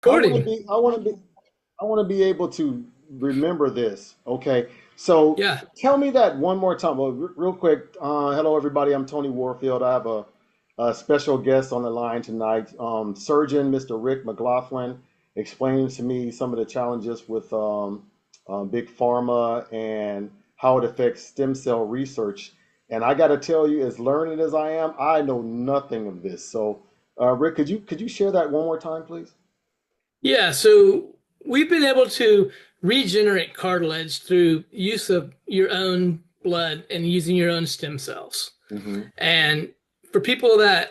I want to Recording. be, I want to be, I want to be able to remember this. Okay. So Yeah. tell me that one more time. Well, real quick. Hello, everybody. I'm Tony Warfield. I have a special guest on the line tonight. Surgeon Mr. Rick McGlothlin explaining to me some of the challenges with big pharma and how it affects stem cell research. And I got to tell you, as learned as I am, I know nothing of this. So, Rick, could you share that one more time, please? Yeah. So we've been able to regenerate cartilage through use of your own blood and using your own stem cells. Mm-hmm. And for people that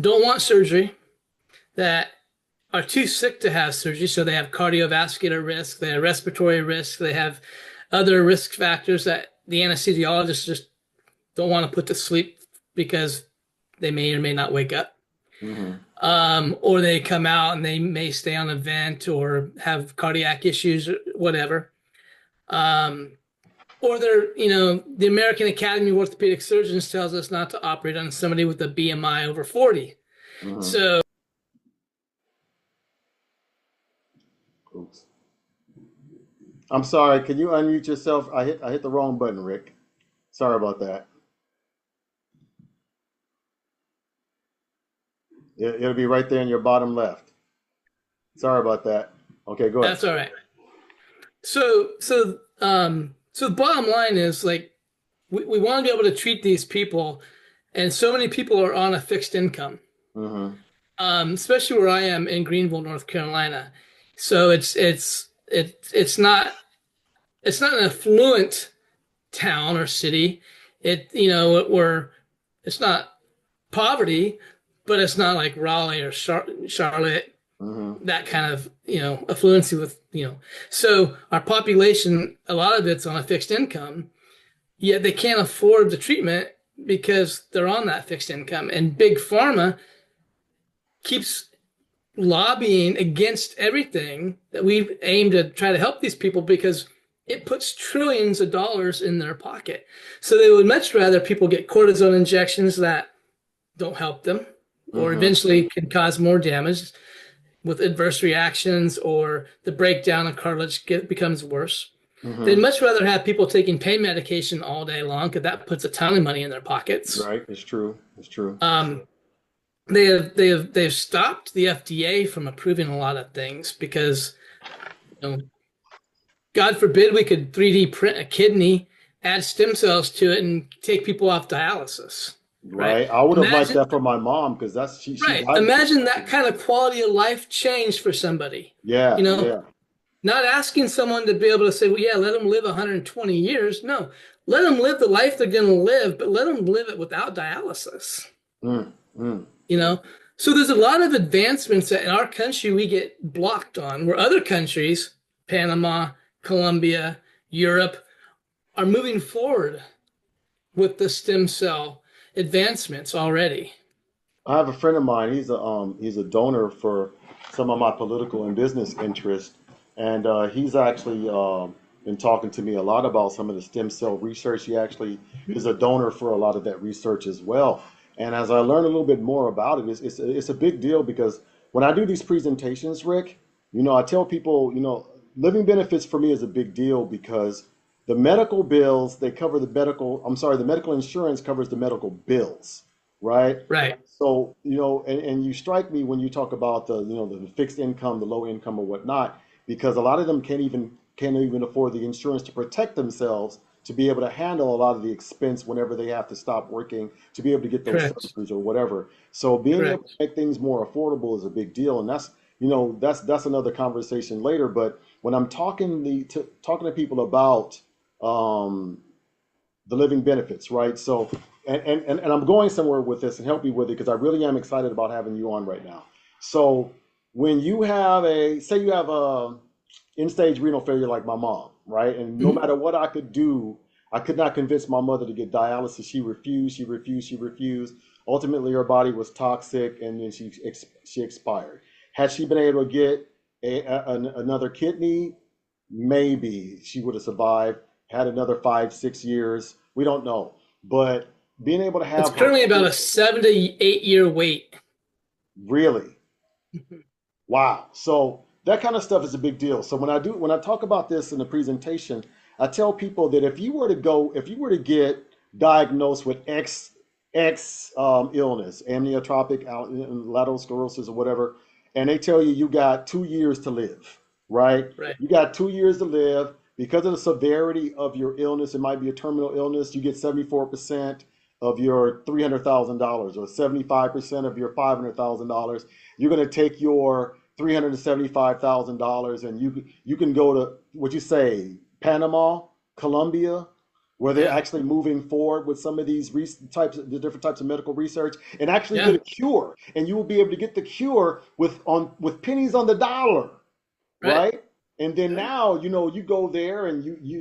don't want surgery, that are too sick to have surgery, so they have cardiovascular risk, they have respiratory risk, they have other risk factors that the anesthesiologists just don't want to put to sleep because they may or may not wake up. Mm-hmm. Or they come out and they may stay on a vent or have cardiac issues, or whatever. Um, or the American Academy of Orthopedic Surgeons tells us not to operate on somebody with a BMI over 40. Mm-hmm. So Oops. I'm sorry. Can you unmute yourself? I hit the wrong button, Rick. Sorry about that. It'll be right there in your bottom left. Sorry about that. Okay, go ahead. that's all right. So the bottom line is like we want to be able to treat these people, and so many people are on a fixed income, Mm-hmm. especially where I am in Greenville, North Carolina. So it's not an affluent town or city. Where it's not poverty, but it's not like Raleigh or Charlotte, Mm-hmm. that kind of, affluency with, so our population, a lot of it's on a fixed income, yet they can't afford the treatment because they're on that fixed income. And big pharma keeps lobbying against everything that we aim to try to help these people because it puts trillions of dollars in their pocket. So they would much rather people get cortisone injections that don't help them or Mm-hmm. eventually can cause more damage with adverse reactions or the breakdown of cartilage becomes worse. They'd Mm-hmm. much rather have people taking pain medication all day long because that puts a ton of money in their pockets. Right. It's true. It's true. Um, they've stopped the FDA from approving a lot of things because, you know, God forbid we could 3D print a kidney, add stem cells to it, and take people off dialysis. Right? Right. I would have liked Imagine, that for my mom because that's she right? died because Imagine that kind of quality of life change for somebody. You yeah, know, yeah. not asking someone to be able to say, well, yeah, let them live 120 years. No, let them live the life they're going to live, but let them live it without dialysis. Mm, mm. You know, so there's a lot of advancements that in our country we get blocked on, where other countries, Panama, Colombia, Europe, are moving forward with the stem cell advancements already. I have a friend of mine. He's a donor for some of my political and business interests, and he's actually been talking to me a lot about some of the stem cell research. He actually is a donor for a lot of that research as well. And as I learn a little bit more about it, it's a big deal because when I do these presentations, Rick, I tell people, living benefits for me is a big deal because the medical bills, they cover the medical insurance covers the medical bills, right? Right. So, and you strike me when you talk about the fixed income, the low income or whatnot, because a lot of them can't even afford the insurance to protect themselves to be able to handle a lot of the expense whenever they have to stop working to be able to get those Correct. surgeries or whatever. So being able to Correct. make things more affordable is a big deal. And that's another conversation later. But when I'm talking to people about um, the living benefits, right? So, and I'm going somewhere with this and help me with it because I really am excited about having you on right now. So, when you have say you have a end stage renal failure like my mom, right? And no Mhm. matter what I could do, I could not convince my mother to get dialysis. She refused. She refused. She refused. Ultimately, her body was toxic, and then she expired. Had she been able to get another kidney, maybe she would have survived. Had another 5 6 years. We don't know, but being able to It's have her currently about a 7 to 8 year wait. really. Wow. So that kind of stuff is a big deal. So when I talk about this in the presentation, I tell people that if you were to get diagnosed with X illness, amyotrophic lateral sclerosis or whatever, and they tell you got 2 years to live, right? Right. You got 2 years to live. Because of the severity of your illness, it might be a terminal illness, you get 74% of your $300,000 or 75% of your $500,000. You're going to take your $375,000 and you can go to what you say, Panama, Colombia, where they're Yeah. actually moving forward with some of these the different types of medical research and actually get Yeah. a cure. And you will be able to get the cure with pennies on the dollar, Right. right? And then Yeah. now, you go there and you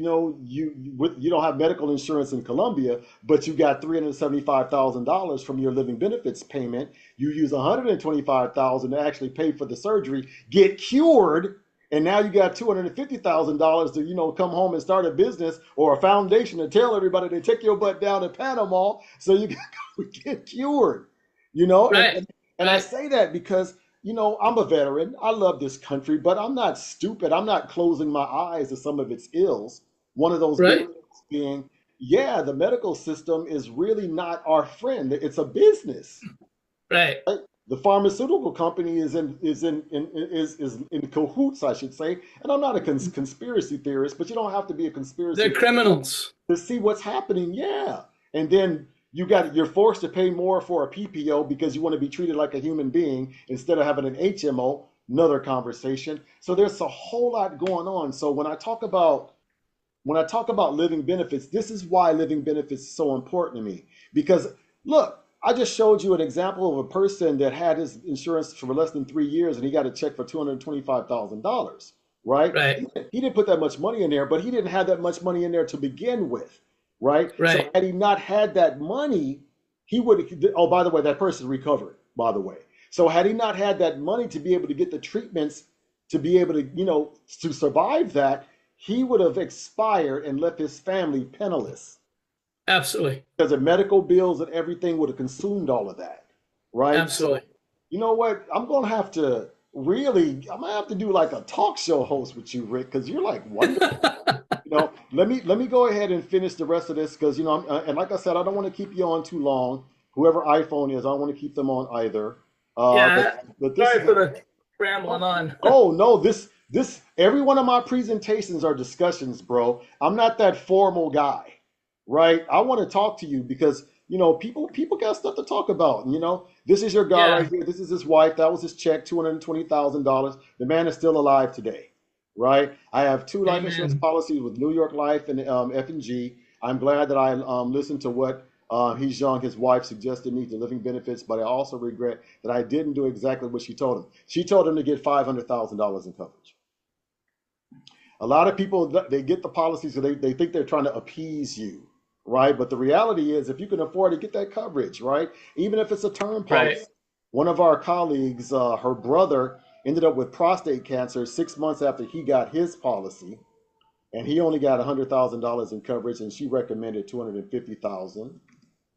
don't have medical insurance in Colombia, but you got $375,000 from your living benefits payment. You use $125,000 to actually pay for the surgery, get cured, and now you got $250,000 to come home and start a business or a foundation to tell everybody to take your butt down to Panama so you can get cured. You know, and Right. and, and I Right. say that because I'm a veteran. I love this country, but I'm not stupid. I'm not closing my eyes to some of its ills. One of those big Right. things being, yeah, the medical system is really not our friend. It's a business. Right. Right? The pharmaceutical company is in cahoots, I should say. And I'm not a conspiracy theorist, but you don't have to be a They're conspiracy criminals. to see what's happening. Yeah. And then you're forced to pay more for a PPO because you want to be treated like a human being instead of having an HMO, another conversation. So there's a whole lot going on. So when I talk about living benefits, this is why living benefits is so important to me. Because look, I just showed you an example of a person that had his insurance for less than 3 years and he got a check for $225,000, right? Right. He didn't put that much money in there, but he didn't have that much money in there to begin with, right? So Right. had he not had that money, he would, oh, by the way, that person recovered, by the way. So had he not had that money to be able to get the treatments to be able to, to survive that, he would have expired and left his family penniless Absolutely. because the medical bills and everything would have consumed all of that, right? So, Absolutely. you know what? I'm gonna have to do like a talk show host with you, Rick, because you're like wonderful. Let me go ahead and finish the rest of this because and like I said, I don't want to keep you on too long. Whoever iPhone is, I don't want to keep them on either. Yeah. But this Sorry is for the rambling on. Oh no, this every one of my presentations are discussions, bro. I'm not that formal guy, right? I want to talk to you because people got stuff to talk about. This is your guy right Yeah. here. This is his wife. That was his check, $220,000. The man is still alive today, right? I have two life insurance Amen. policies with New York Life and F&G. I'm glad that I listened to what he's young, his wife suggested me to living benefits, but I also regret that I didn't do exactly what she told him. She told him to get $500,000 in coverage. A lot of people, they get the policies so they think they're trying to appease you, right? But the reality is, if you can afford to get that coverage, right? Even if it's a term Right. policy. One of our colleagues, her brother ended up with prostate cancer 6 months after he got his policy, and he only got $100,000 in coverage, and she recommended 250,000.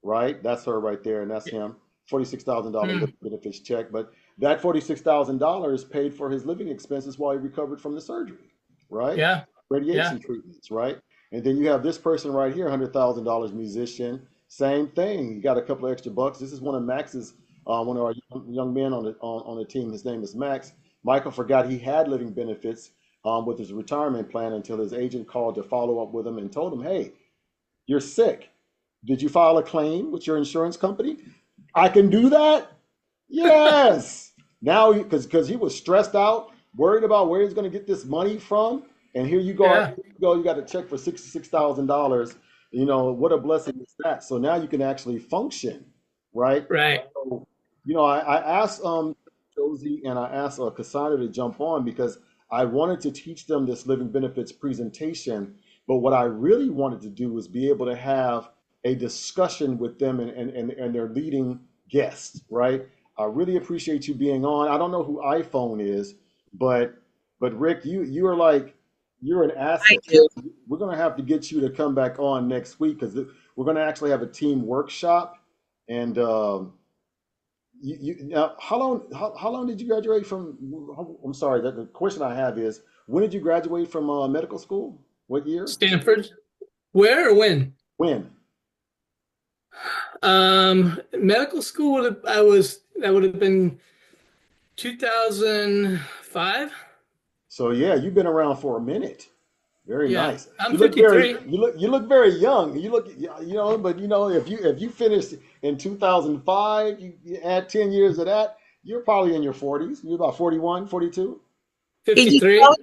Right? That's her right there, and that's him. $46,000 Mm. living benefits check, but that $46,000 paid for his living expenses while he recovered from the surgery, right? Yeah. Yeah. Radiation treatments, right? And then you have this person right here, $100,000 musician, same thing. He got a couple of extra bucks. This is one of Max's, one of our young men on the team. His name is Max. Michael forgot he had living benefits with his retirement plan until his agent called to follow up with him and told him, "Hey, you're sick. Did you file a claim with your insurance company?" I can do that? Yes. Now, because he was stressed out, worried about where he's going to get this money from. And here you go, Yeah. you got a check for $66,000. What a blessing is that. So now you can actually function, right? Right. So, I asked Josie and I asked Cassandra to jump on because I wanted to teach them this living benefits presentation. But what I really wanted to do was be able to have a discussion with them and their leading guests, right? I really appreciate you being on. I don't know who iPhone is, but Rick, you're an asset. Thank you. We're gonna have to get you to come back on next week because we're gonna actually have a team workshop, and Now, how long did you graduate from? I'm sorry, the question I have is, when did you graduate from medical school? What year? Stanford. Where or when? When? Medical school would have, that would have been 2005. So yeah, you've been around for a minute. Very Yeah, nice. I'm 53. You look very young. You look you know, but you know, if you finished in 2005, you add 10 years of that, you're probably in your 40s. You're about 41, 42. Did you tell 53. him?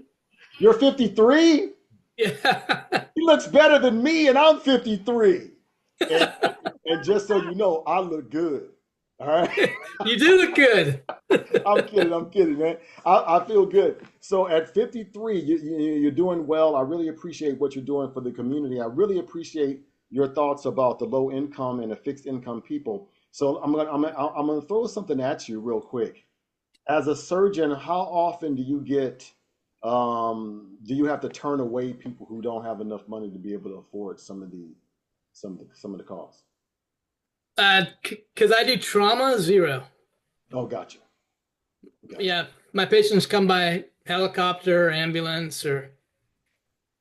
You're 53. Yeah. He looks better than me, and I'm 53. And and just so you know, I look good. All right. You do look good. I'm kidding, man. I feel good. So at 53, you're doing well. I really appreciate what you're doing for the community. I really appreciate your thoughts about the low income and the fixed income people. So I'm gonna throw something at you real quick. As a surgeon, how often do you have to turn away people who don't have enough money to be able to afford some of the costs? Because I do trauma zero. Oh, gotcha, gotcha. Yeah, my patients come by helicopter, ambulance, or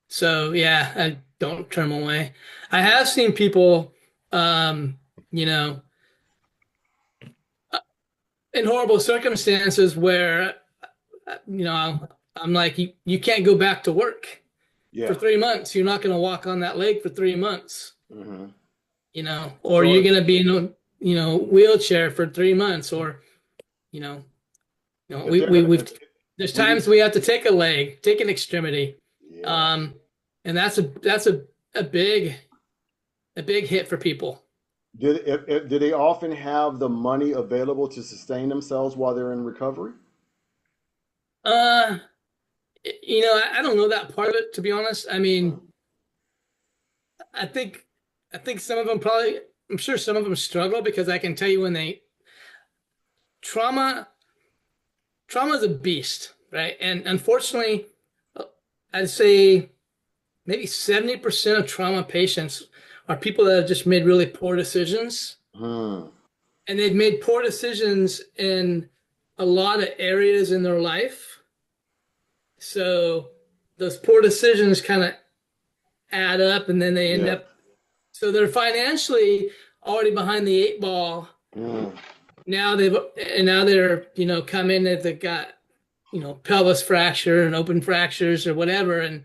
so. Yeah, I don't turn them away. I have seen people, um, you know, in horrible circumstances where, I'm like, you can't go back to work for Yeah. 3 months. You're not going to walk on that leg for 3 months, Hmm. or So you're going to be in a, wheelchair for 3 months, or, you know, if they're gonna, we've, there's when you, times we have to take a leg, take an extremity. yeah. Um, and that's a big hit for people. Do they often have the money available to sustain themselves while they're in recovery? Uh, I don't know that part of it, to be honest. I mean, I think I think some of them probably, I'm sure some of them struggle because I can tell you when they trauma trauma is a beast, right? And unfortunately, I'd say maybe 70% of trauma patients are people that have just made really poor decisions. Hmm. And they've made poor decisions in a lot of areas in their life. So those poor decisions kind of add up and then they end Yeah. up, so they're financially already behind the eight ball. Hmm. Now they're, come in that they've got, pelvis fracture and open fractures or whatever. And,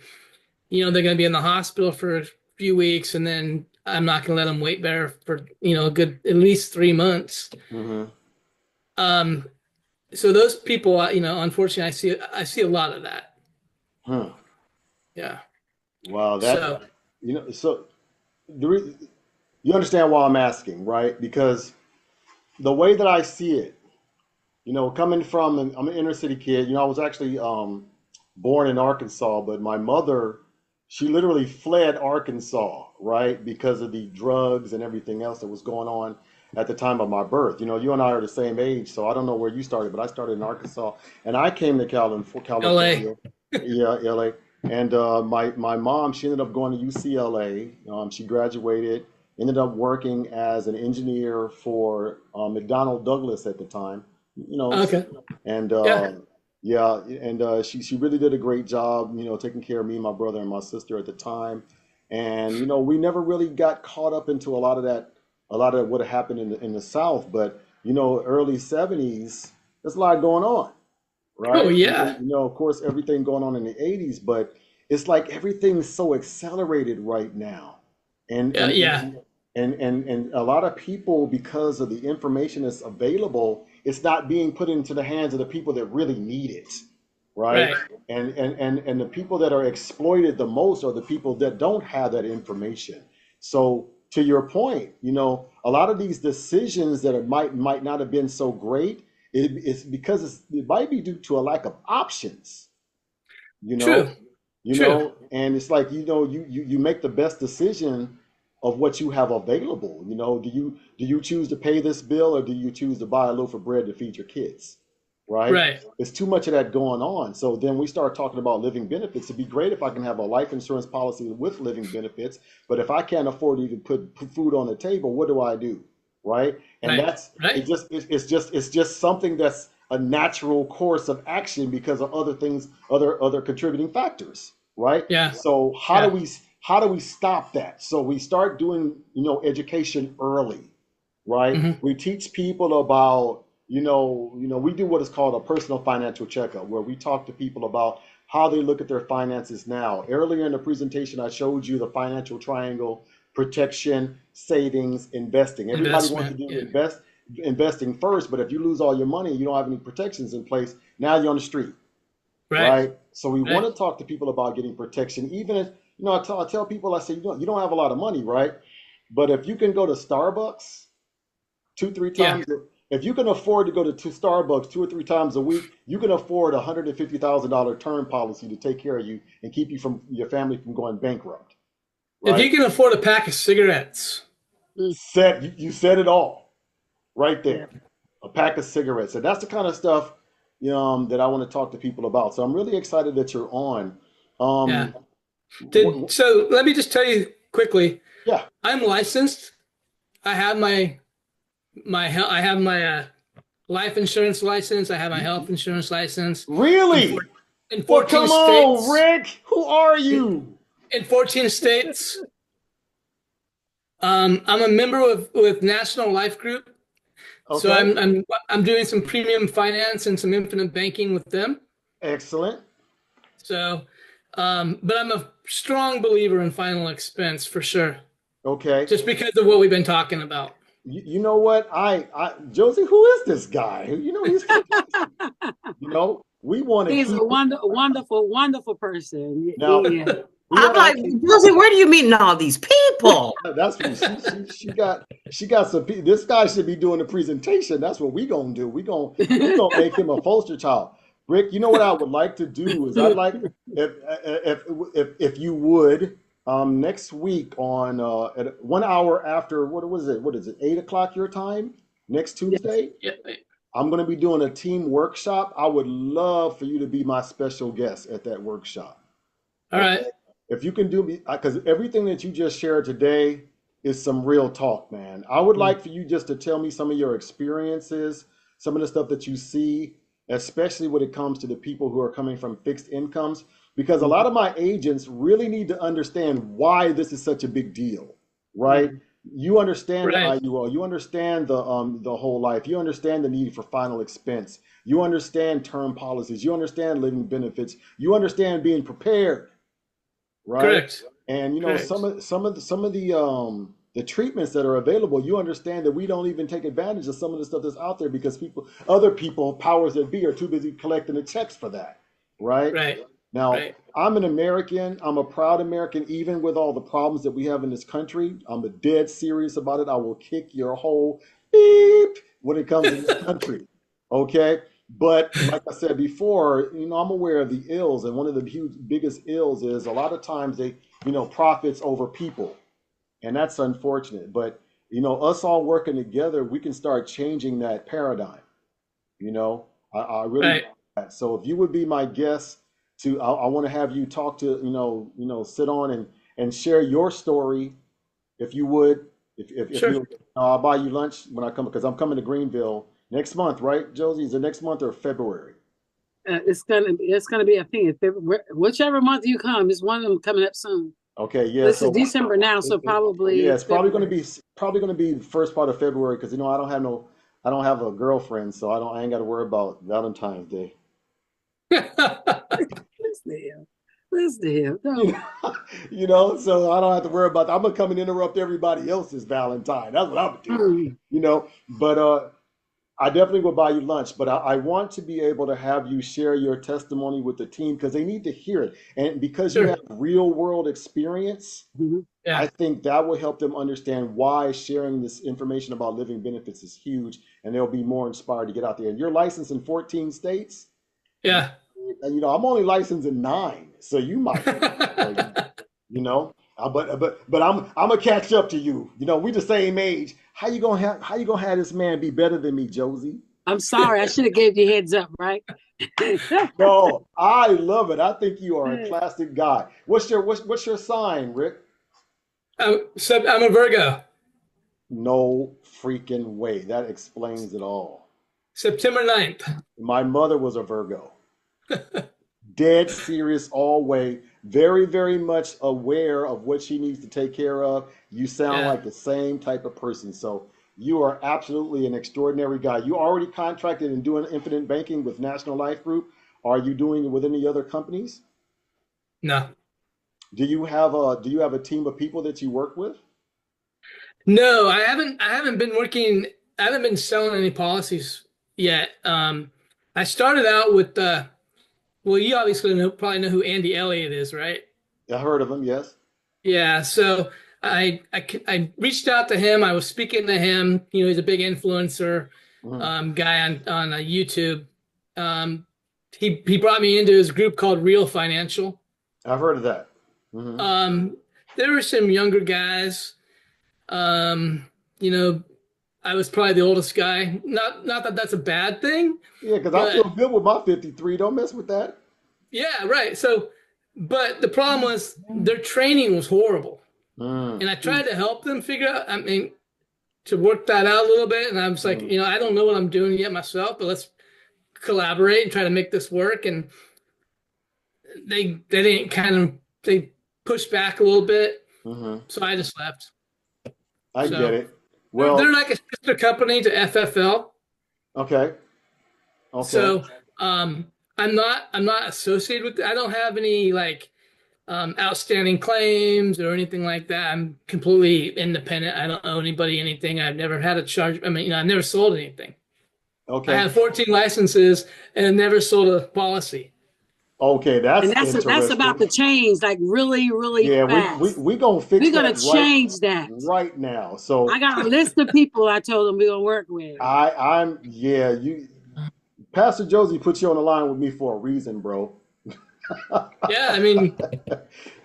they're going to be in the hospital for a few weeks, and then I'm not going to let them weight bear for, a good, at least 3 months. Hmm. Um, so those people, unfortunately, I see a lot of that. Hmm. Yeah. Wow. So So the re- you understand why I'm asking, right? Because the way that I see it, coming from, I'm an inner city kid. I was actually born in Arkansas, but my mother, she literally fled Arkansas, right, because of the drugs and everything else that was going on at the time of my birth. You and I are the same age, so I don't know where you started, but I started in Arkansas, and I came to LA. California, yeah, LA, and my mom, she ended up going to UCLA. She graduated, ended up working as an engineer for McDonnell Douglas at the time. You know, Okay. and Yeah. yeah, and she really did a great job, taking care of me, my brother, and my sister at the time. And we never really got caught up into a lot of what happened in the South. But early '70s, there's a lot going on, Oh right? And yeah. of course, everything going on in the '80s, but it's like everything's so accelerated right now, and Yeah. and Yeah. and and a lot of people, because of the information that's available, it's not being put into the hands of the people that really need it, right? Right. And the people that are exploited the most are the people that don't have that information. So to your point, a lot of these decisions that might not have been so great, it's because it might be due to a lack of options, you know True. True. and it's like, you make the best decision of what you have available. Do you choose to pay this bill, or do you choose to buy a loaf of bread to feed your kids, right? Right. It's too much of that going on. So then we start talking about living benefits. It'd be great if I can have a life insurance policy with living benefits, but if I can't afford to even put food on the table, what do I do, right? And Right. that's Right. it's just something that's a natural course of action because of other things, other contributing factors, right? Yeah. So Yeah. how do we stop that? So we start doing, education early, right? Hmm. We teach people about, we do what is called a personal financial checkup, where we talk to people about how they look at their finances now. Earlier in the presentation, I showed you the financial triangle: protection, savings, investing. Everybody wants to Investment. do Yeah. investing first, but if you lose all your money and you don't have any protections in place, now you're on the street, Right. right? So we want Right. to talk to people about getting protection, even if, I tell people, I say, you don't have a lot of money, right? But if you can go to Starbucks two, three Yeah. times, if you can afford to go to Starbucks 2 or 3 times a week, you can afford a $150,000 term policy to take care of you and keep your family from going bankrupt, If right? you can afford a pack of cigarettes, Mm, You said it all right yeah. there. A pack of cigarettes. And that's the kind of stuff, that I want to talk to people about. So I'm really excited that you're on. yeah. Um, So let me just tell you quickly. yeah, I'm licensed. I have I have my life insurance license. I have my health insurance license in four, really? in Well, 14 come on, states. Rick. Who are In, you? in 14 states. I'm a member with National Life Group. So Okay, I'm doing some premium finance and some infinite banking with them. excellent. So, but I'm a strong believer in final expense for sure, Okay. just because of what we've been talking about. You know what? Josie, who is this guy? He's fantastic. We want to He's a keep it. wonderful, wonderful person. Now, Yeah. we I'm want to like, actually. Josie, where do you meeting all these people? That's what she got some. This guy should be doing the presentation. That's what we gonna do. We gonna make him a poster child. Rick, you know what I would like to do is I'd like if you would, next week on at 1 hour after, what is it 8 o'clock your time next Yes. Tuesday. Yeah. I'm going to be doing a team workshop. I would love for you to be my special guest at that workshop. All Okay. right. If you can do me, because everything that you just shared today is some real talk, man. I would Mm, like for you just to tell me some of your experiences, some of the stuff that you see, especially when it comes to the people who are coming from fixed incomes, because a lot mm, of my agents really need to understand why this is such a big deal, right? mm, You understand the Right. IUL, you understand the whole life, you understand the need for final expense, you understand term policies, you understand living benefits, you understand being prepared, right? Correct. And Correct. some of the treatments that are available, you understand that we don't even take advantage of some of the stuff that's out there because other people, powers that be, are too busy collecting the checks for that, right? Right. Now, Right. I'm an American. I'm a proud American, even with all the problems that we have in this country. I'm dead serious about it. I will kick your whole beep when it comes to this country. Okay. But like I said before, I'm aware of the ills, and one of the biggest ills is a lot of times they, profits over people, and that's unfortunate. But us all working together, we can start changing that paradigm. I really Right. believe that. So if you would be my guest I want to have you talk to, sit on and share your story, if you would, if Sure. you, I'll buy you lunch when I come because I'm coming to Greenville next month, right, Josie? Is it next month or February? it's gonna be, I think, whichever month you come. It's one of them coming up soon. Okay, yeah. This is So December now, so yeah, probably it's February. probably going to be the first part of February because I don't have a girlfriend, so I ain't got to worry about Valentine's Day. Listen to him. Listen to him. You No. know, so I don't have to worry about that. I'm gonna come and interrupt everybody else's Valentine. That's what I'm gonna do. Mm, But I definitely will buy you lunch. But I want to be able to have you share your testimony with the team because they need to hear it. And because you Sure. have real world experience, mhm. I Yeah. think that will help them understand why sharing this information about living benefits is huge, and they'll be more inspired to get out there. And you're licensed in 14 states. Yeah. And, I'm only licensed in 9, so you might, you know. But I'm gonna catch up to you. We the same age. How you gonna have this man be better than me, Josie? I'm sorry. I should have gave you a heads up, right? No, I love it. I think you are a classic guy. What's your sign, Rick? I'm a Virgo. No freaking way. That explains it all. September 9th. My mother was a Virgo. Dead serious all way. Very, very much aware of what she needs to take care of. You sound Yeah. like the same type of person. So you are absolutely an extraordinary guy. You already contracted and doing infinite banking with National Life Group. Are you doing it with any other companies? No. Do you have a team of people that you work with? No, I haven't been working. I haven't been selling any policies yet. I started out with well, you obviously probably know who Andy Elliott is, right? I heard of them, yes. Yeah. So I reached out to him. I was speaking to him. He's a big influencer Hmm. guy on YouTube. Um, he brought me into his group called Real Financial. I've heard of that. Hmm. Um, there were some younger guys. Um, you know, I was probably the oldest guy. Not that that's a bad thing, Yeah, because I but feel good with my 53. Don't mess with that. yeah, right. So, but the problem was their training was horrible, Mm, and I tried to help them figure out. I mean, to work that out a little bit, and I was like, mm. I don't know what I'm doing yet myself, but let's collaborate and try to make this work. And they didn't they pushed back a little bit, Hmm. so I just left. I get So it. they're Well, like a sister company to FFL. okay, okay. So I'm not associated with I don't have any like outstanding claims or anything like that. I'm completely independent. I don't owe anybody anything. I've never had a charge. I mean, I've never sold anything. I Okay. have 14 licenses and never sold a policy. Okay, And that's that's about to interesting. change like really, really Yeah, fast. we gonna fix We're gonna that right change that. right now. So I got a list of people I told them we're gonna work with. I'm yeah, you Pastor Josie put you on the line with me for a reason, bro. Yeah, I mean,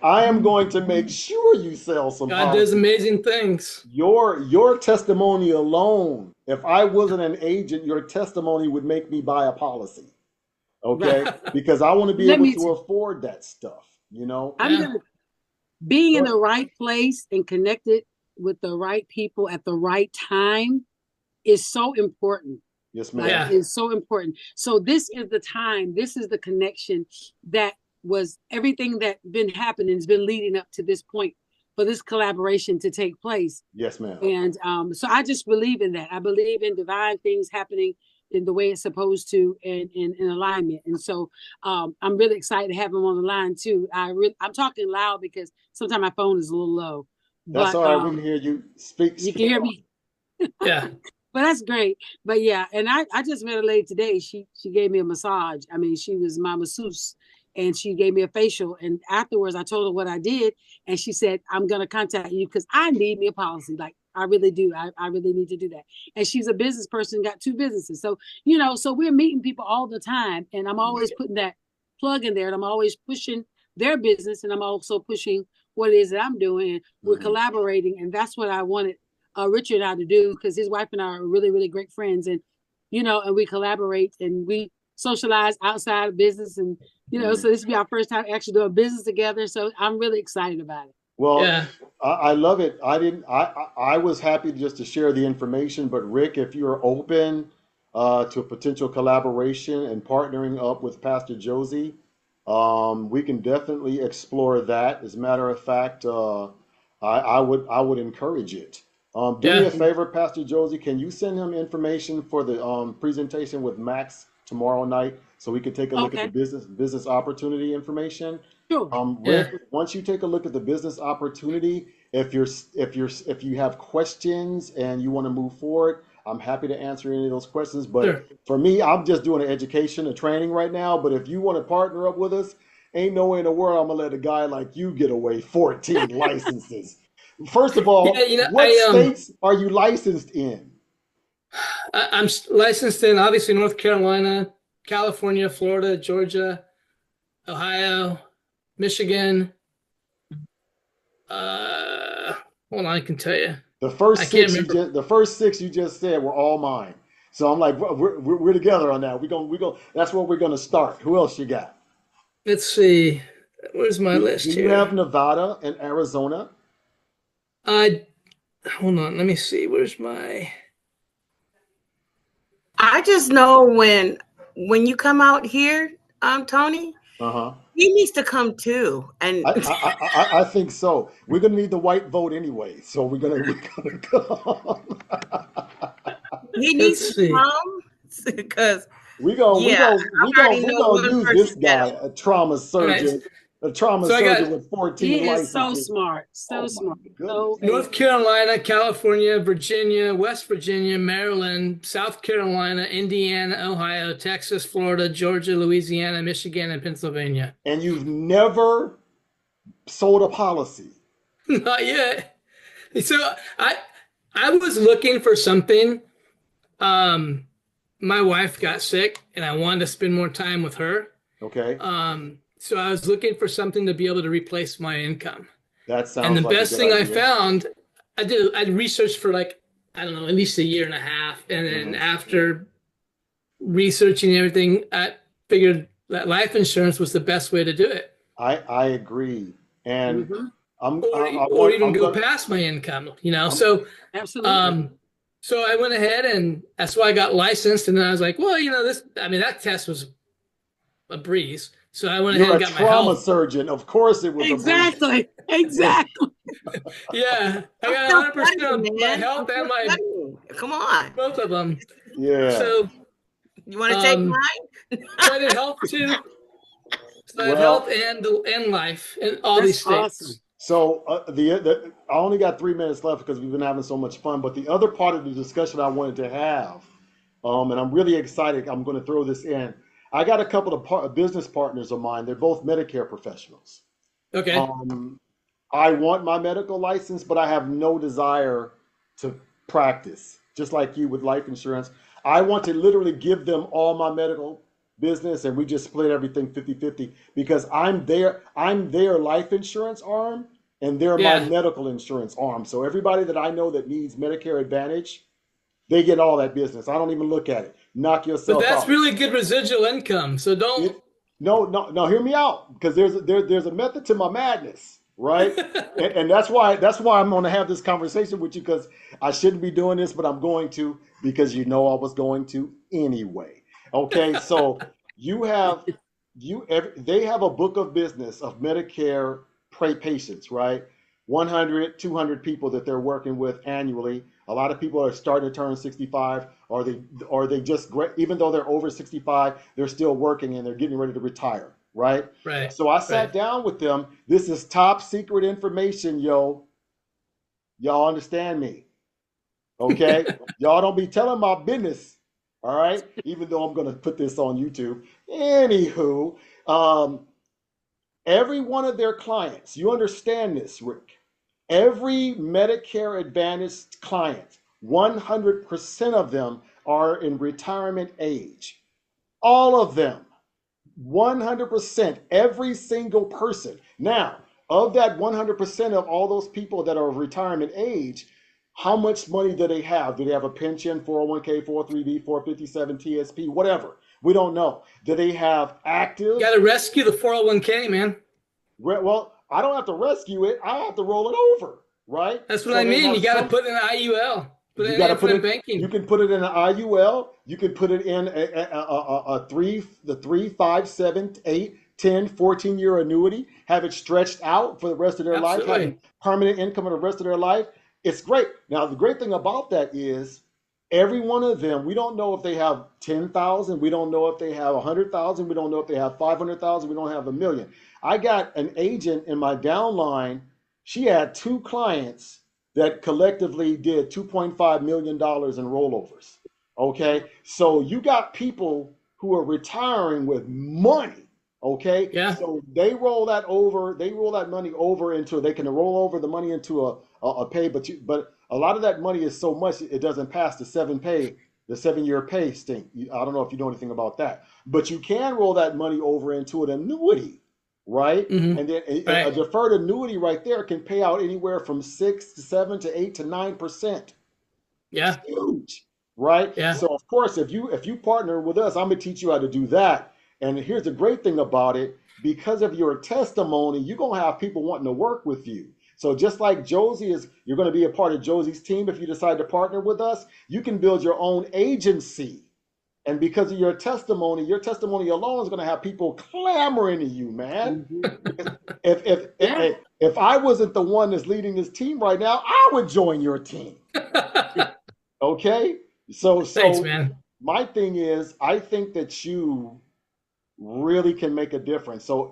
I am going to make sure you sell some God does policies. amazing things. Your testimony alone, if I wasn't an agent, your testimony would make me buy a policy. Right. Okay? Because I want to be Let able me to afford that stuff, you know? I'm Yeah, gonna being in But the right place and connected with the right people at the right time is so important. yes, Like ma'am. yeah, is so important. So this is the time, this is the connection that was everything that been happening has been leading up to this point for this collaboration to take place. Yes, ma'am. And so I just believe in that. I believe in divine things happening in the way it's supposed to and in alignment. And so I'm really excited to have him on the line too. I'm talking loud because sometimes my phone is a little low, That's but all right. We can hear you. Speak, you speak. can hear me. yeah. But that's great. But yeah, and I just met a lady today. She gave me a massage. I mean, she was my masseuse and she gave me a facial. And afterwards I told her what I did. And she said, I'm gonna contact you because I need me a policy. Like I really do. I really need to do that. And she's a business person, got two businesses. So, so we're meeting people all the time. And I'm always putting that plug in there and I'm always pushing their business and I'm also pushing what it is that I'm doing. And we're Mhm. collaborating. And that's what I wanted Richard and I to do because his wife and I are really, really great friends, and and we collaborate and we socialize outside of business, and Mhm. so this will be our first time actually doing business together. So I'm really excited about it. Well, Yeah. I love it. I didn't. I was happy just to share the information. But Rick, if you're open to a potential collaboration and partnering up with Pastor Josie, we can definitely explore that. As a matter of fact, I would encourage it. Do me Yeah. a favor, Pastor Josie. Can you send him information for the presentation with Max tomorrow night so we can take a look at the Okay, business opportunity information? sure. Yeah. Rick, once you take a look at the business opportunity, if you have questions and you want to move forward, I'm happy to answer any of those questions. But Sure. for me, I'm just doing an education and training right now. But if you want to partner up with us, ain't no way in the world I'm gonna let a guy like you get away 14 licenses. First of Yeah. all, what states are you licensed in? I'm licensed in obviously North Carolina, California, Florida, Georgia, Ohio, Michigan. Uh, Hold on, I can tell you. The I first can't six you remember. just the first six you just said were all mine. So I'm like, we're together on that. We go. That's where we're gonna start. Who else you got? Let's see. Where's my Do list you have here? Nevada and Arizona? I hold on, let me see. Where's my? I just know when you come out here, Tony, Uh-huh. he needs to come too. And I think so. We're gonna need the white vote anyway, so we're gonna come. he needs Let's to see. come because We go, we yeah, go, we I go, already we know gonna one use person this that guy, All right. a trauma So I surgeon got with 14 He is so licenses. smart, so Oh my smart, goodness. so North able. Carolina, California, Virginia, West Virginia, Maryland, South Carolina, Indiana, Ohio, Texas, Florida, Georgia, Louisiana, Michigan, and Pennsylvania. And you've never sold a policy. Not yet. So I I was looking for something. Um, my wife got sick, and I wanted to spend more time with her. Okay, So I was looking for something to be able to replace my income. that And the sounds like a best good thing I idea. found, I researched for like, I don't know, at least a year and a half. And then Hmm. after researching everything, I figured that life insurance was the best way to do it. I agree, and Hmm. Or or even I'm go going past my income, you know. I'm Absolutely. Um so I went ahead and that's why I got licensed. And then I was like, well, this, I mean, that test was a breeze. So I went ahead you're and a got my trauma health. surgeon. Of course, it was a breeze. Exactly. Yeah. Exactly. Yeah, I I'm got still 100% studying, of my man. I'm health and still my studying. Come on. both of them. Yeah. So, You want to take um, mine? so I did health too. So I have health Well, and life in all That's these awesome. states. so I only got 3 minutes left because we've been having so much fun. But the other part of the discussion I wanted to have, and I'm really excited. I'm going to throw this in. I got a couple of business partners of mine. They're both Medicare professionals. Okay. Um, I want my medical license, but I have no desire to practice. Just like you with life insurance, I want to literally give them all my medical business and we just split everything 50-50 because I'm their life insurance arm and they're my Yeah. medical insurance arm. So everybody that I know that needs Medicare Advantage, they get all that business. I don't even look at it. Knock But yourself that's out. really good residual income. So don't. It no no no. Hear me out because there's a method to my madness, right? And that's why I'm going to have this conversation with you because I shouldn't be doing this, but I'm going to because you know I was going to anyway. Okay, so you have they have a book of business of Medicare patients, right? 100, 200 people that they're working with annually. A lot of people are starting to turn 65, or they just even though they're over 65, they're still working and they're getting ready to retire, right? Right. So I Right. sat down with them. This is top secret information, yo. Y'all understand me? Okay? Y'all don't be telling my business, all right? Even though I'm going to put this on YouTube. Anywho, um, every one of their clients, you understand this, Rick? Every Medicare Advantage client, 100% of them are in retirement age. All of them, 100%, every single person. Now, of that 100% of all those people that are of retirement age, how much money do they have? Do they have a pension, 401k, 403b, 457, TSP, whatever? We don't know. Do they have active? Got to rescue the 401k, man. Well, I don't have to rescue it. I have to roll it over, right? That's what So I they mean. have You got to some. put in an IUL, put You in got to put infinite it. banking. You can put it in an IUL. You can put it in the 3, 5, 7, 8, 10, 14 year annuity. Have it stretched out for the rest of their life, Absolutely. having permanent income for the rest of their life. It's great. Now the great thing about that is every one of them. We don't know if they have 10,000. We don't know if they have 100,000. We don't know if they have 500,000. We don't have a million. I got an agent in my downline. She had two clients that collectively did $2.5 million in rollovers. Okay. So you got people who are retiring with money. Okay. Yeah. So they roll that money over into, they can roll over the money into a pay, but a lot of that money is so much it doesn't pass the 7-year pay stink. I don't know if you know anything about that, but you can roll that money over into an annuity, right? Hmm. And then a Right. deferred annuity right there can pay out anywhere from 6 to 7 to 8 to 9%. Yeah. Huge, right? Yeah. So of course, if you partner with us, I'm gonna teach you how to do that. And here's the great thing about it: because of your testimony, you're gonna have people wanting to work with you. So just like Josie is, you're going to be a part of Josie's team if you decide to partner with us. You can build your own agency, and because of your testimony alone is going to have people clamoring to you, man. Mhm. Because if if Yeah. if, if I wasn't the one that's leading this team right now, I would join your team. Okay, so Thanks, so man. my thing is, I think that you really can make a difference. So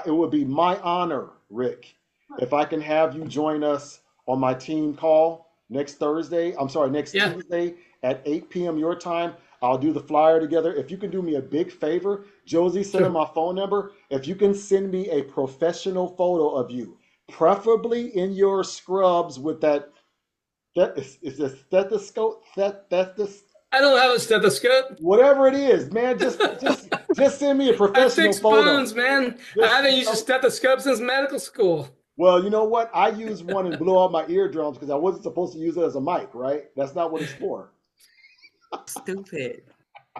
it would be my honor, Rick, if I can have you join us on my team call next Thursday. I'm sorry, next Yeah. Tuesday at 8 p.m. your time. I'll do the flyer together. If you can do me a big favor, Josie, send her Sure. my phone number. If you can send me a professional photo of you, preferably in your scrubs with that is a stethoscope, that this I don't have a stethoscope. whatever it is, man. Just send me a I professional fix photo. bones, man. I Just haven't used a stethoscope since medical school. well, you know what? I used one and blew out my eardrums because I wasn't supposed to use it as a mic, right? That's not what it's for. Stupid.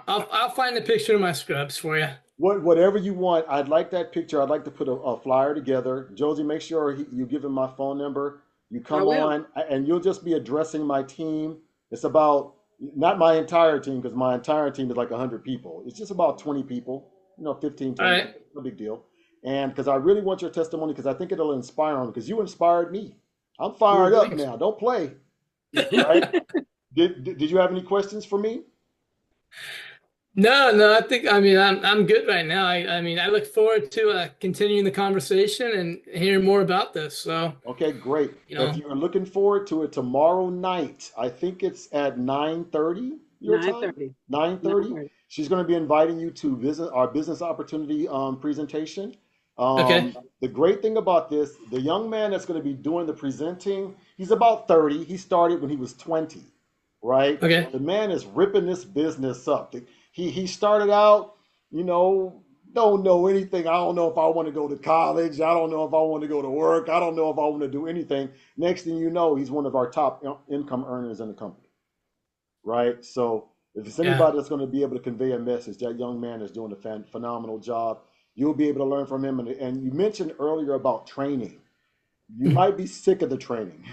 I'll find a picture of my scrubs for you. Whatever you want, I'd like that picture. I'd like to put a flyer together. Josie, make sure you give him my phone number. You I come will. on, and you'll just be addressing my team. It's about not my entire team because my entire team is like 100 people. It's just about 20 people, 15, All 20 right. people. No big deal. And because I really want your testimony because I think it'll inspire them because you inspired me. I'm fired up Mhm. Thanks. now. Don't play. All right. Did you have any questions for me? No. I mean I'm good right now. I mean I look forward to continuing the conversation and hearing more about this. So Okay, great. you If know, you're looking forward to it tomorrow night, I think it's at 9:30 your Nine time. thirty. 9:30. 9:30. She's going to be inviting you to visit our business opportunity presentation. okay, The great thing about this, the young man that's going to be doing the presenting, he's about 30. He started when he was 20, right? okay, The man is ripping this business up. He started out, you know, don't know anything. I don't know if I want to go to college. I don't know if I want to go to work. I don't know if I want to do anything. Next thing you know, he's one of our top income earners in the company, right? So if it's yeah, anybody that's going to be able to convey a message, that young man is doing a phenomenal job. You'll be able to learn from him. And you mentioned earlier about training. You might be sick of the training.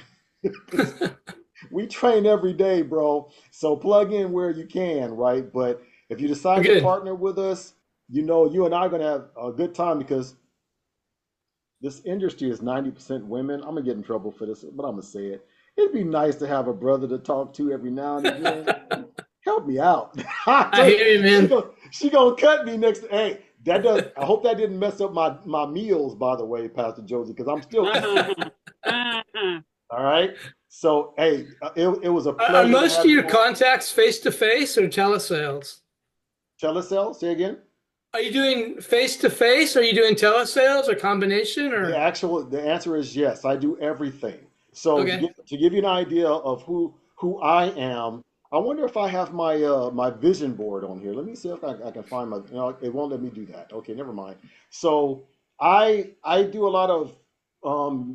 We train every day, bro. So plug in where you can, right? But if you decide to good. partner with us, you and I are going to have a good time because this industry is 90% women. I'm going to get in trouble for this, but I'm going to say it. It'd be nice to have a brother to talk to every now and again. Help me out. I hear you, she man. gonna she gonna cut me next. Hey, that does. I hope that didn't mess up my meals, by the way, Pastor Josie, because I'm still eating. Uh-huh. Uh-huh. All right. So hey, it was a Are pleasure to most of have you your on. contacts face to face or telesales? Telecell, say again. Are you doing face to face? Are you doing telesales or combination or The answer is yes. I do everything. So okay? to give you an idea of who I am, I wonder if I have my vision board on here. Let me see if I can find my. It won't let me do that. Okay, never mind. So I do a lot of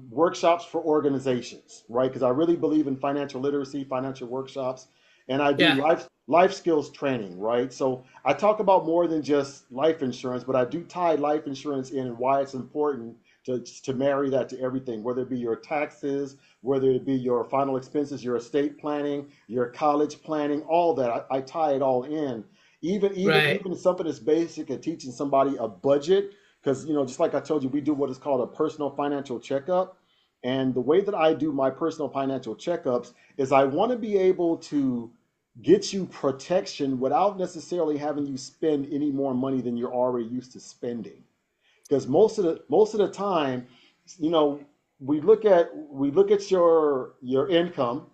workshops for organizations, right? Because I really believe in financial literacy, financial workshops, and I do Yeah, life skills training, right? So I talk about more than just life insurance, but I do tie life insurance in and why it's important to marry that to everything, whether it be your taxes, whether it be your final expenses, your estate planning, your college planning, all that. I tie it all in. right. Even something as basic as teaching somebody a budget, because just like I told you, we do what is called a personal financial checkup. And the way that I do my personal financial checkups is I want to be able to get you protection without necessarily having you spend any more money than you're already used to spending. Because most of the time, you know, we look at your income,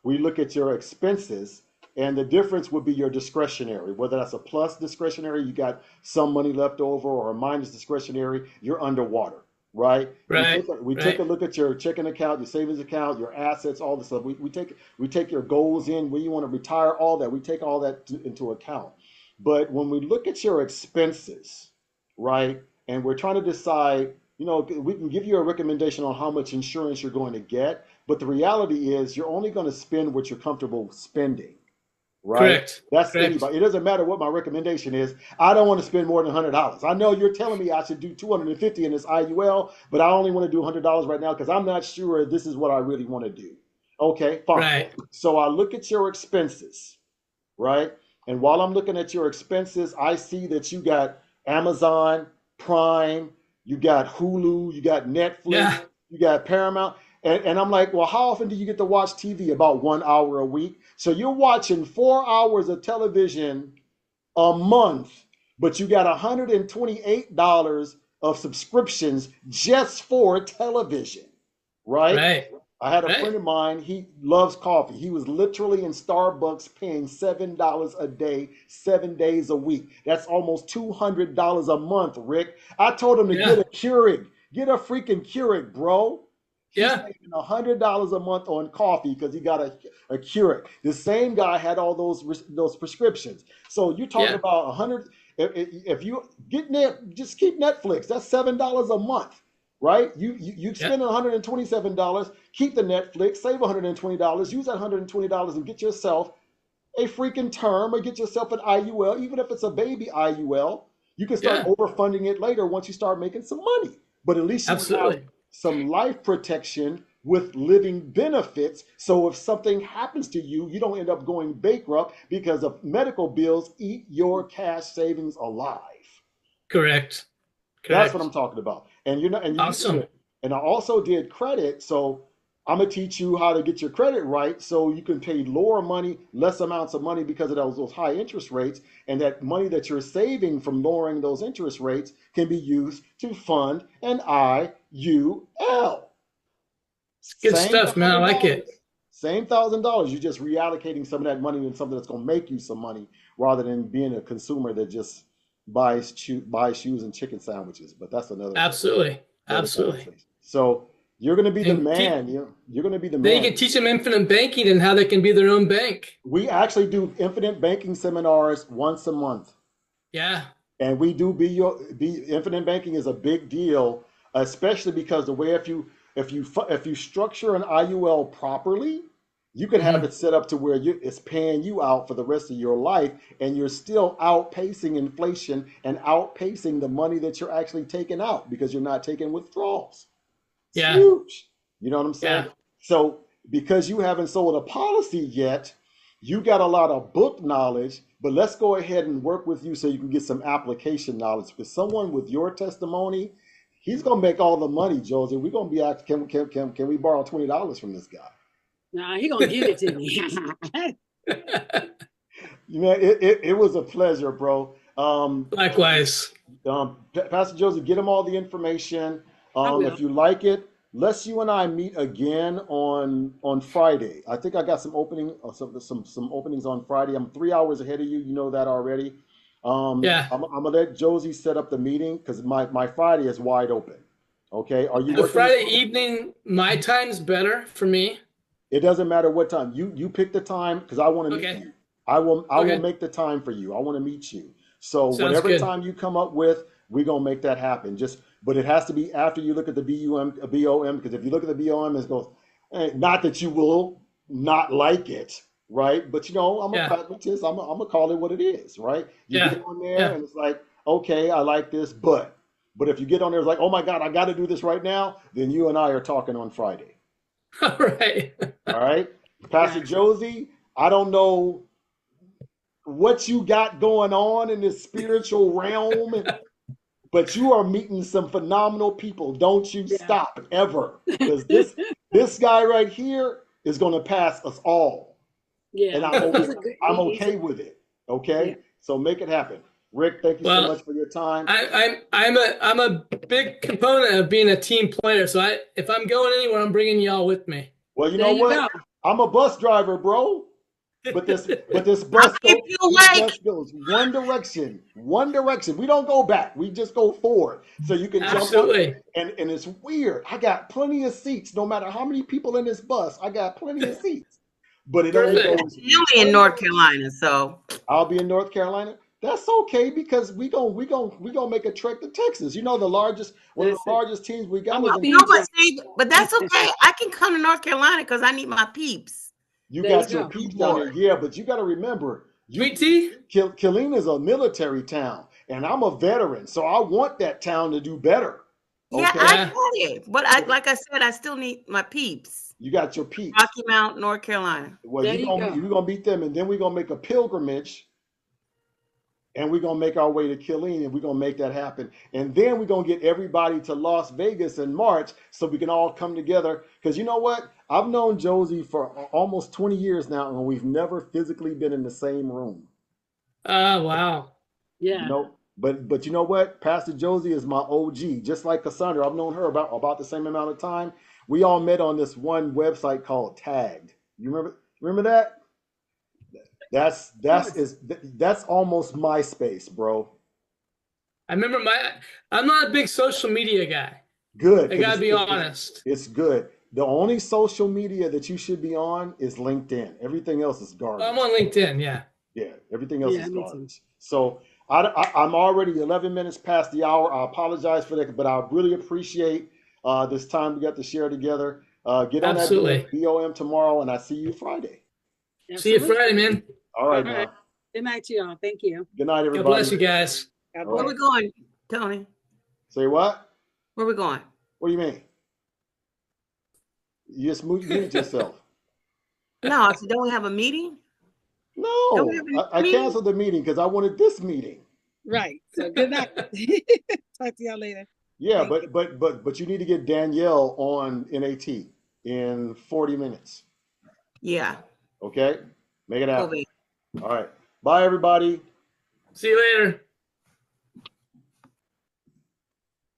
we look at your expenses, and the difference would be your discretionary. Whether that's a plus discretionary, you got some money left over, or a minus discretionary, you're underwater, right? Right. We take a Right. look at your checking account, your savings account, your assets, all this stuff. We take your goals in, when you want to retire, all that. We take all that into account. But when we look at your expenses, right, and we're trying to decide, we can give you a recommendation on how much insurance you're going to get, but the reality is you're only going to spend what you're comfortable spending, right? Correct. That's Correct. anybody. It doesn't matter what my recommendation is. I don't want to spend more than $100. I know you're telling me I should do 250 in this IUL, but I only want to do $100 right now because I'm not sure this is what I really want to do. Okay, fine. Right. So I look at your expenses, right? And while I'm looking at your expenses, I see that you got Amazon Prime, you got Hulu, you got Netflix, Yeah. you got Paramount. And I'm like, well, how often do you get to watch TV? About 1 hour a week. So you're watching 4 hours of television a month, but you got $128 of subscriptions just for television, right? Right. I had a Right. friend of mine, he loves coffee. He was literally in Starbucks paying $7 a day, 7 days a week. That's almost $200 a month, Rick. I told him to Yeah. get a Keurig. Get a freaking Keurig, bro. He's Yeah. paying $100 a month on coffee because he got a Keurig. The same guy had all those prescriptions. So you're talking Yeah. about 100. If you get net, just keep Netflix. That's $7 a month, right? You spend $127. Keep the Netflix. Save $120. Use that $120 and get yourself a freaking term or get yourself an IUL, even if it's a baby IUL. You can start Yeah. overfunding it later once you start making some money. But at least you would have Absolutely. some life protection with living benefits. So if something happens to you, you don't end up going bankrupt because of medical bills eat your cash savings alive. Correct. That's what I'm Correct. talking about. And you're not, and you did Awesome. it. And I also did credit. So I'm gonna teach you how to get your credit right so you can pay lower money, less amounts of money because of those high interest rates. And that money that you're saving from lowering those interest rates can be used to fund an IUL. Good Same stuff, man. I thousand like it. dollars. Same $1,000. You're just reallocating some of that money into something that's gonna make you some money rather than being a consumer that just buys shoes and chicken sandwiches. But that's Absolutely. another Absolutely. conversation. So you're going to be the And man. You're going to be the then you man. can teach them infinite banking and how they can be their own bank. We actually do infinite banking seminars once a month, Yeah. and we do be infinite banking is a big deal, especially because the way if you structure an IUL properly, you can have Mhm. it set up to where it's paying you out for the rest of your life, and you're still outpacing inflation and outpacing the money that you're actually taking out because you're not taking withdrawals. It's Yeah. huge. You know what I'm saying? Yeah. So because you haven't sold a policy yet, you got a lot of book knowledge, but let's go ahead and work with you so you can get some application knowledge. Because someone with your testimony, he's gonna make all the money, Josie. We're gonna be asked, can we borrow $20 from this guy? Nah, he gonna give it to me. You know, it was a pleasure, bro. Likewise. Pastor Joseph, get him all the information. I will. If you like it, let's you and I meet again on Friday. I think I got some openings on Friday. I'm 3 hours ahead of you. You know that already. Yeah. I'm gonna let Josie set up the meeting because my Friday is wide open. Okay, are you So working? Friday evening, my time's better for me. It doesn't matter what time. You pick the time because I want to meet Okay. you. I will Okay. make the time for you. I want to meet you. So Sounds whatever good. time you come up with, we're gonna make that happen. But it has to be after you look at the BOM, because if you look at the BOM, it goes, not that you will not like it, right? But I'm a Yeah. pragmatist. I'm gonna call it what it is, right? You Yeah. get on there Yeah. and it's like, okay, I like this, but if you get on there, it's like, oh my God, I got to do this right now. Then you and I are talking on Friday. All right. All right, Pastor Gotcha. Josie, I don't know what you got going on in this spiritual realm, but you are meeting some phenomenal people. Don't you Yeah. stop ever, because this guy right here is going to pass us all, Yeah. and I'm He's okay, a good. I'm he's okay a, with it. Okay, yeah. so make it happen. Rick, thank you so Well, much for your time. I'm a big component of being a team player. So if I'm going anywhere, I'm bringing y'all with me. Well, you There know you what? go. I'm a bus driver, bro. But this I'll keep you awake. bus goes one direction, one direction. We don't go back. We just go forward. So you can jump on Absolutely. and it's weird. I got plenty of seats. No matter how many people in this bus, I got plenty of seats. But it only Perfect. goes You'll be in one North direction. Carolina, so I'll be in North Carolina. That's okay because we gonna make a trek to Texas. One of the Listen, largest teams we got I'm a is in speed no, but trap. see, but that's okay. I can come to North Carolina because I need my peeps. You There got you your go. peeps down there, yeah, but you got to remember, Sweet tea? Killeen is a military town, and I'm a veteran, so I want that town to do better. Yeah, Okay, I Yeah. get it. But I, like I said, I still need my peeps. you got your peeps. Rocky Mount, North Carolina. Well, There you go. you're gonna beat them, and then we're gonna make a pilgrimage, and we're gonna make our way to Killeen, and we're gonna make that happen. And then we're gonna get everybody to Las Vegas in March, so we can all come together. Because you know what? I've known Josie for almost 20 years now, and we've never physically been in the same room. Oh, wow. You Yeah. know, but you know what? Pastor Josie is my OG, just like Cassandra. I've known her about the same amount of time. We all met on this one website called Tagged. You remember that? That's almost MySpace, bro. I remember I'm not a big social media guy. Good, I gotta be honest. it's good. The only social media that you should be on is LinkedIn. Everything else is garbage. I'm on LinkedIn, yeah. Yeah, everything else Yeah, is me too. garbage. So I'm already 11 minutes past the hour. I apologize for that, but I really appreciate this time we got to share together. Get on Absolutely. that BOM tomorrow, and I see you Friday. See you Absolutely. Friday, man. All right, All now. right. Good night to y'all. Thank you. Good night, God everybody. bless you guys. God All Where bless. we going, Tony? Say what? Where we going? What do you mean? You just muted yourself. No, I said, don't we have a meeting? No, Don't we have a I meeting? canceled the meeting because I wanted this meeting. Right. So good night. Talk to y'all later. Yeah, Thank but you need to get Danielle on NAT in 40 minutes. Yeah. Okay? Make it happen. COVID. All right. Bye, everybody. See you later.